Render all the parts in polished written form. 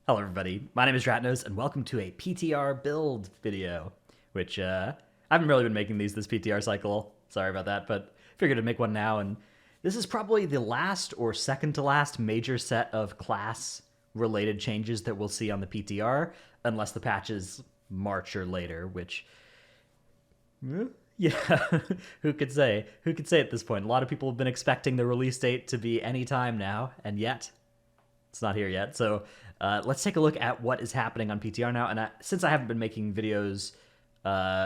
Hello everybody, my name is Ratnos and welcome to a PTR build video, which I haven't really been making this PTR cycle, sorry about that, but figured I'd make one now, and this is probably the last or second to last major set of class related changes that we'll see on the PTR, unless the patches March or later, which, yeah, who could say? Who could say at this point? A lot of people have been expecting the release date to be any time now, and yet it's not here yet. So let's take a look at what is happening on PTR now. And since I haven't been making videos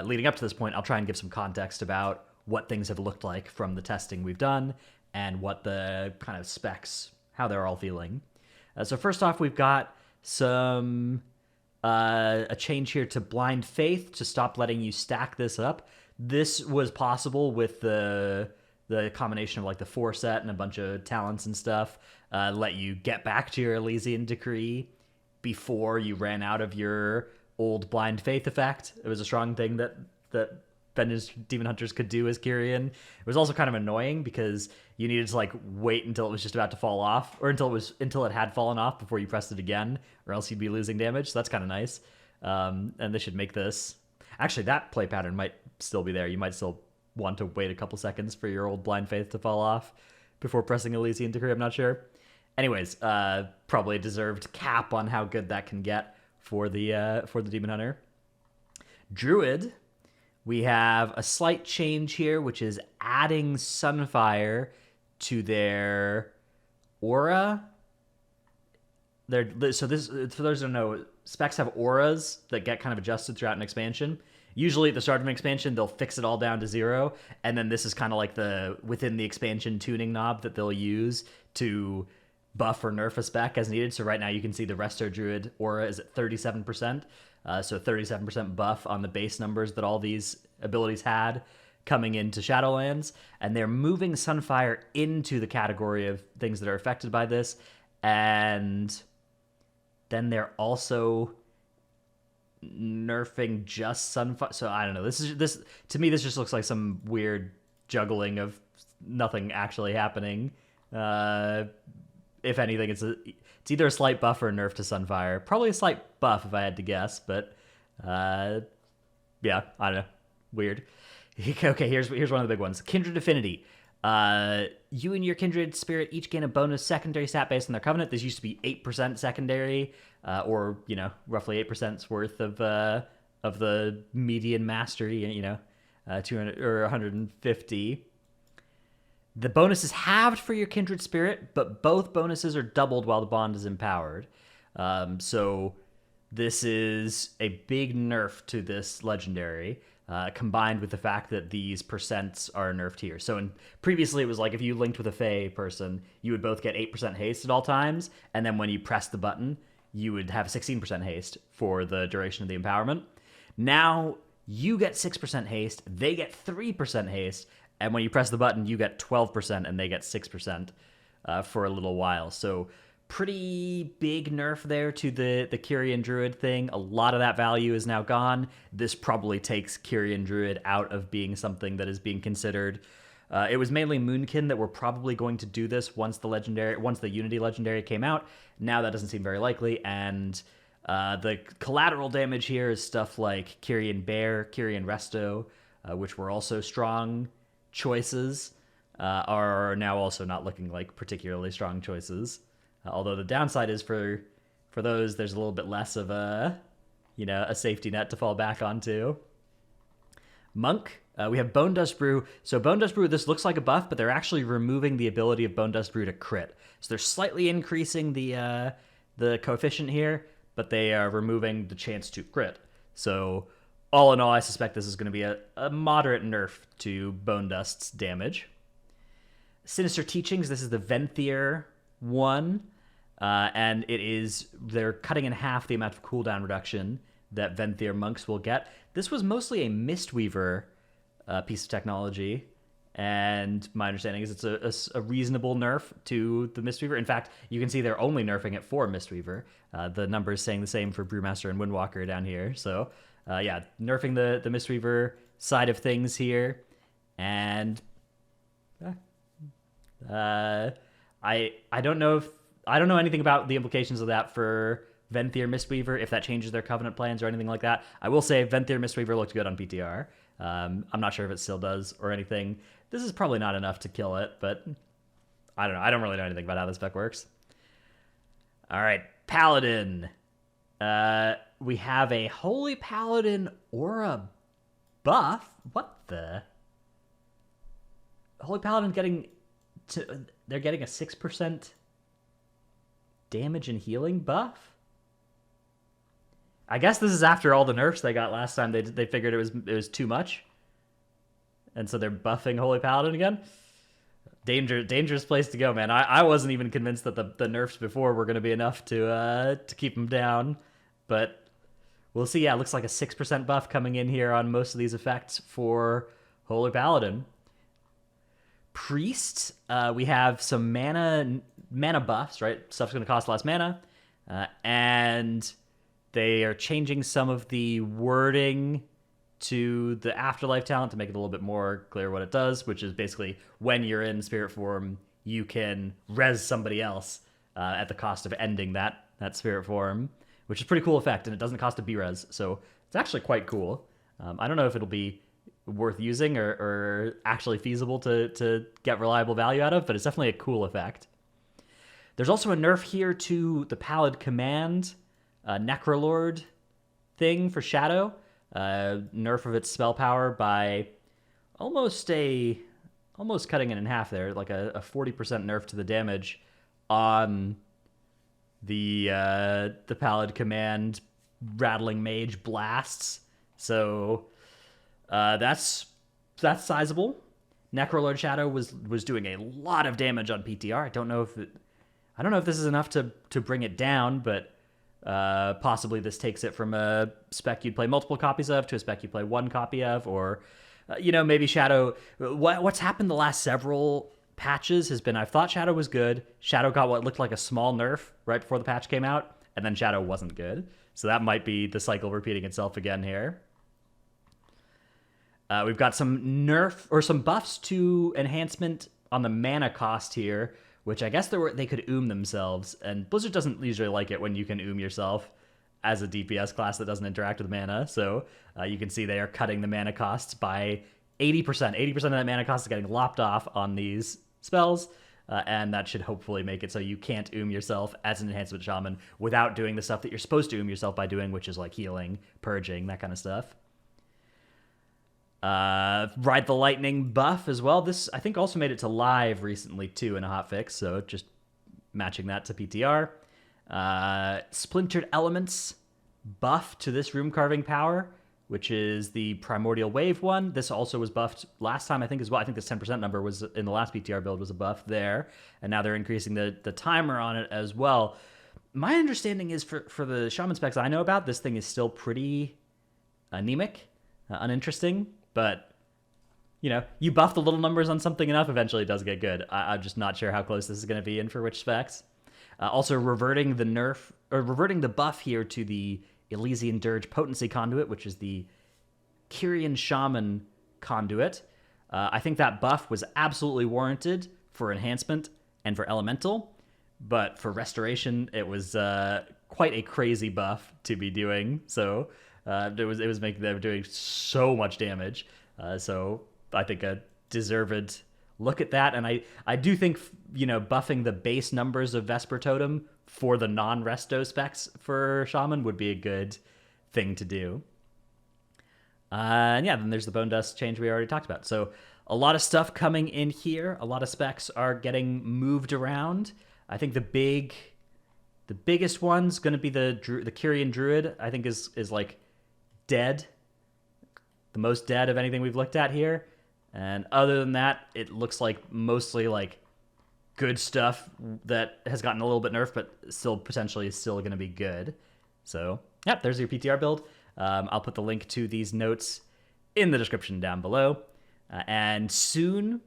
leading up to this point, I'll try and give some context about what things have looked like from the testing we've done and what the kind of specs, how they're all feeling. So first off, we've got some a change here to Blind Faith to stop letting you stack this up. This was possible with the combination of like the 4 set and a bunch of talents and stuff, let you get back to your Elysian Decree before you ran out of your old Blind Faith effect. It was a strong thing that Vengeance Demon Hunters could do as Kyrian. It was also kind of annoying because you needed to like wait until it was just about to fall off, or until it had fallen off before you pressed it again, or else you'd be losing damage. So that's kind of nice. And they should make this. Actually, that play pattern might still be there. You might still want to wait a couple seconds for your old Blind Faith to fall off before pressing Elysian Decree. I'm not sure. Anyways, probably a deserved cap on how good that can get for the Demon Hunter. Druid, we have a slight change here, which is adding Sunfire to their aura. So this, for those who don't know, specs have auras that get kind of adjusted throughout an expansion. Usually at the start of an expansion, they'll fix it all down to 0, and then this is kind of like the within the expansion tuning knob that they'll use to buff or nerf a spec as needed. So right now you can see the Resto Druid aura is at 37%, so 37% buff on the base numbers that all these abilities had coming into Shadowlands, and they're moving Sunfire into the category of things that are affected by this, and then they're also nerfing just Sunfire. So I don't know. This to me, this just looks like some weird juggling of nothing actually happening. If anything, it's either a slight buff or a nerf to Sunfire. Probably a slight buff if I had to guess, but yeah, I don't know. Weird. Okay, here's one of the big ones. Kindred Affinity. You and your kindred spirit each gain a bonus secondary stat based on their covenant. This used to be 8% secondary, or roughly 8%'s worth of the median mastery. 200 or 150. The bonus is halved for your kindred spirit, but both bonuses are doubled while the bond is empowered. So this is a big nerf to this legendary. Combined with the fact that these percents are nerfed here. So previously it was like if you linked with a Fae person, you would both get 8% haste at all times, and then when you press the button, you would have 16% haste for the duration of the empowerment. Now you get 6% haste, they get 3% haste, and when you press the button, you get 12% and they get 6% for a little while. So pretty big nerf there to the Kyrian Druid thing. A lot of that value is now gone. This probably takes Kyrian Druid out of being something that is being considered. It was mainly Moonkin that were probably going to do this once the Unity Legendary came out. Now that doesn't seem very likely, and the collateral damage here is stuff like Kyrian Bear, Kyrian Resto, which were also strong choices, are now also not looking like particularly strong choices. Although the downside is for those, there's a little bit less of a safety net to fall back onto. Monk, we have Bone Dust Brew. So Bone Dust Brew, this looks like a buff, but they're actually removing the ability of Bone Dust Brew to crit. So they're slightly increasing the coefficient here, but they are removing the chance to crit. So all in all, I suspect this is going to be a moderate nerf to Bone Dust's damage. Sinister Teachings, this is the Venthyr one, and they're cutting in half the amount of cooldown reduction that Venthyr monks will get. This was mostly a Mistweaver piece of technology, and my understanding is it's a reasonable nerf to the Mistweaver. In fact, you can see they're only nerfing it for Mistweaver. The number is saying the same for Brewmaster and Windwalker down here. So yeah, nerfing the Mistweaver side of things here, and I don't know anything about the implications of that for Venthyr Mistweaver, if that changes their Covenant plans or anything like that. I will say Venthyr Mistweaver looked good on PTR. I'm not sure if it still does or anything. This is probably not enough to kill it, but I don't know. I don't really know anything about how this spec works. All right, Paladin. We have a Holy Paladin aura buff. What the? Holy Paladin they're getting a 6% damage and healing buff? I guess this is after all the nerfs they got last time. They figured it was too much. And so they're buffing Holy Paladin again. Dangerous place to go, man. I wasn't even convinced that the nerfs before were going to be enough to keep them down. But we'll see. Yeah, it looks like a 6% buff coming in here on most of these effects for Holy Paladin. Priest, we have some mana buffs, right? Stuff's going to cost less mana. And they are changing some of the wording to the Afterlife talent to make it a little bit more clear what it does, which is basically when you're in spirit form, you can res somebody else at the cost of ending that spirit form, which is a pretty cool effect, and it doesn't cost a B-res, so it's actually quite cool. I don't know if it'll be worth using or actually feasible to get reliable value out of, but it's definitely a cool effect. There's also a nerf here to the Paladin command Necrolord thing for Shadow. Nerf of its spell power by almost cutting it in half there, like a 40% nerf to the damage on the Paladin command Rattling Mage blasts. So that's sizable. Necrolord Shadow was doing a lot of damage on PTR. I don't know if this is enough to bring it down, but possibly this takes it from a spec you'd play multiple copies of to a spec you play one copy of, or maybe Shadow. What's happened the last several patches has been I've thought Shadow was good. Shadow got what looked like a small nerf right before the patch came out, and then Shadow wasn't good. So that might be the cycle repeating itself again here. We've got some nerf or some buffs to enhancement on the mana cost here, which I guess they could themselves, and Blizzard doesn't usually like it when you can yourself as a DPS class that doesn't interact with mana, so you can see they are cutting the mana costs by 80%. 80% of that mana cost is getting lopped off on these spells, and that should hopefully make it so you can't yourself as an enhancement shaman without doing the stuff that you're supposed to yourself by doing, which is like healing, purging, that kind of stuff. Ride the Lightning buff as well. This, I think, also made it to live recently, too, in a hotfix, so just matching that to PTR. Splintered Elements buff to this room carving power, which is the Primordial Wave one. This also was buffed last time, I think, as well. I think this 10% number was in the last PTR build was a buff there, and now they're increasing the timer on it as well. My understanding is for the Shaman specs I know about, this thing is still pretty anemic, uninteresting. But, you buff the little numbers on something enough, eventually it does get good. I'm just not sure how close this is going to be and for which specs. Also, reverting the buff here to the Elysian Dirge Potency Conduit, which is the Kyrian Shaman Conduit. I think that buff was absolutely warranted for enhancement and for elemental, but for restoration, it was quite a crazy buff to be doing. So it was making them doing so much damage. So I think a deserved look at that. And I do think, buffing the base numbers of Vesper Totem for the non-resto specs for Shaman would be a good thing to do. And yeah, then there's the Bone Dust change we already talked about. So a lot of stuff coming in here. A lot of specs are getting moved around. I think the biggest one's going to be the Kyrian Druid, I think is like dead. The most dead of anything we've looked at here. And other than that, it looks like mostly like good stuff that has gotten a little bit nerfed, but still potentially is still going to be good. So, yeah, there's your PTR build. I'll put the link to these notes in the description down below. And soon,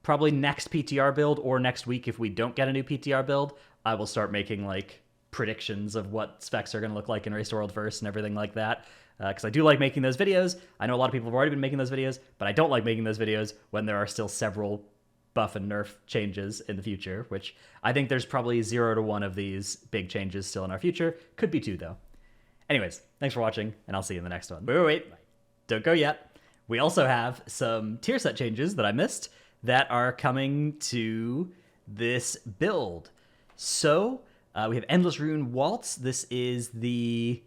probably next PTR build or next week if we don't get a new PTR build, I will start making like predictions of what specs are going to look like in Race to World First and everything like that. Because I do like making those videos. I know a lot of people have already been making those videos, but I don't like making those videos when there are still several buff and nerf changes in the future, which I think there's probably 0 to 1 of these big changes still in our future. Could be 2, though. Anyways, thanks for watching, and I'll see you in the next one. Wait. Don't go yet. We also have some tier set changes that I missed that are coming to this build. So, we have Endless Rune Waltz. This is the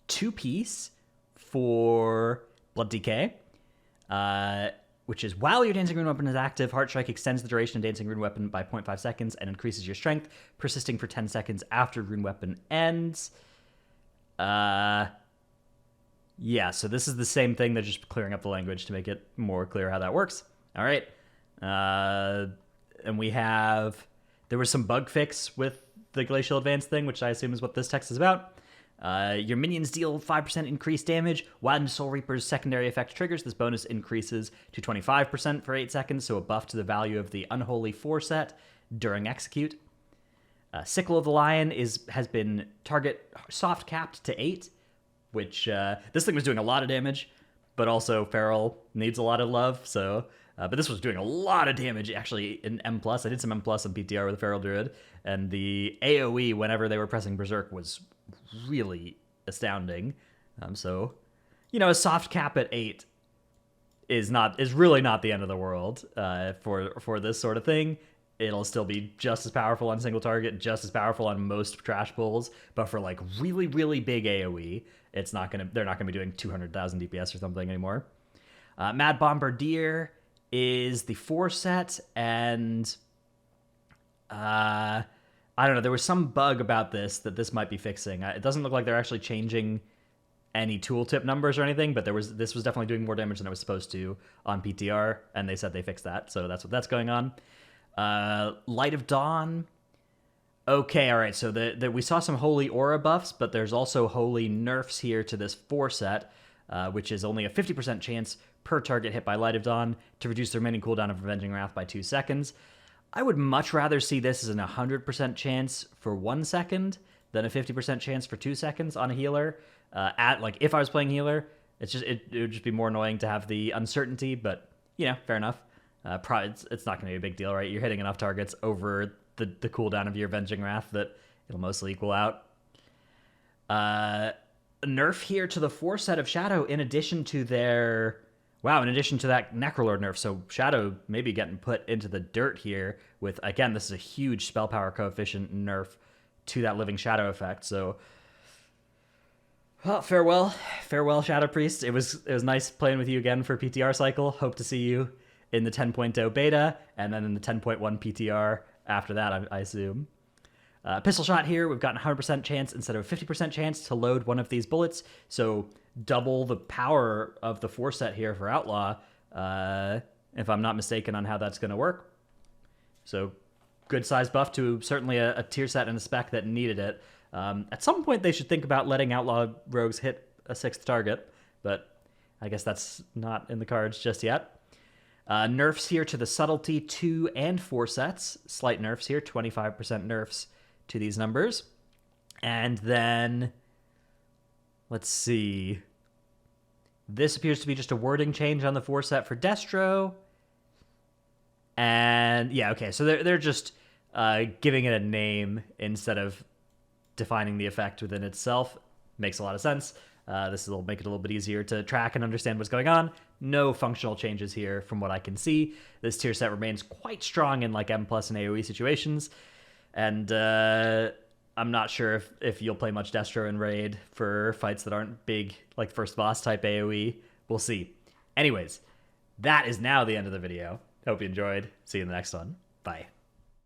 2-piece for Blood Decay, which is while your Dancing Rune weapon is active, Heart Strike extends the duration of Dancing Rune weapon by 0.5 seconds and increases your strength, persisting for 10 seconds after rune weapon ends. Yeah, so this is the same thing. They're just clearing up the language to make it more clear how that works. All right. And we have... There was some bug fix with the Glacial Advance thing, which I assume is what this text is about. Your minions deal 5% increased damage. When Soul Reaper's secondary effect triggers, this bonus increases to 25% for 8 seconds, so a buff to the value of the Unholy 4 set during execute. Sickle of the Lion has been target soft capped to 8, which this thing was doing a lot of damage, but also Feral needs a lot of love, so... but this was doing a lot of damage, actually, in M+. I did some M+ on PTR with the Feral Druid, and the AoE, whenever they were pressing Berserk, was really astounding. So, you know, a soft cap at 8 is really not the end of the world for this sort of thing. It'll still be just as powerful on single target, just as powerful on most trash pulls, but for like really, really big AoE, they're not gonna be doing 200,000 DPS or something anymore. Mad Bombardier is the 4 set, and I don't know, there was some bug about this that this might be fixing. It doesn't look like they're actually changing any tooltip numbers or anything, but this was definitely doing more damage than it was supposed to on PTR, and they said they fixed that, so that's going on. Light of Dawn. Okay, all right, so we saw some Holy Aura buffs, but there's also Holy nerfs here to this 4 set, which is only a 50% chance per target hit by Light of Dawn to reduce the remaining cooldown of Avenging Wrath by 2 seconds. I would much rather see this as an 100% chance for 1 second than a 50% chance for 2 seconds on a healer. If I was playing healer, it would just be more annoying to have the uncertainty, but, you know, fair enough. It's not going to be a big deal, right? You're hitting enough targets over the cooldown of your Avenging Wrath that it'll mostly equal out. Nerf here to the 4 set of Shadow in addition to their... Wow, in addition to that Necrolord nerf, so Shadow may be getting put into the dirt here with, again, this is a huge spell power coefficient nerf to that Living Shadow effect, so... Well, farewell, Shadow Priest. It was nice playing with you again for PTR cycle. Hope to see you in the 10.0 beta, and then in the 10.1 PTR after that, I assume. Pistol Shot here, we've gotten 100% chance instead of a 50% chance to load one of these bullets, so double the power of the 4 set here for Outlaw, if I'm not mistaken on how that's going to work. So good size buff to certainly a tier set and a spec that needed it. At some point they should think about letting Outlaw rogues hit a 6th target, but I guess that's not in the cards just yet. Nerfs here to the Subtlety 2 and 4 sets. Slight nerfs here, 25% nerfs to these numbers. And then, let's see. This appears to be just a wording change on the 4 set for Destro. And, yeah, okay, so they're just giving it a name instead of defining the effect within itself. Makes a lot of sense. This will make it a little bit easier to track and understand what's going on. No functional changes here from what I can see. This tier set remains quite strong in like M+ and AoE situations. And I'm not sure if you'll play much Destro in Raid for fights that aren't big, like first boss type AoE. We'll see. Anyways, that is now the end of the video. Hope you enjoyed. See you in the next one. Bye.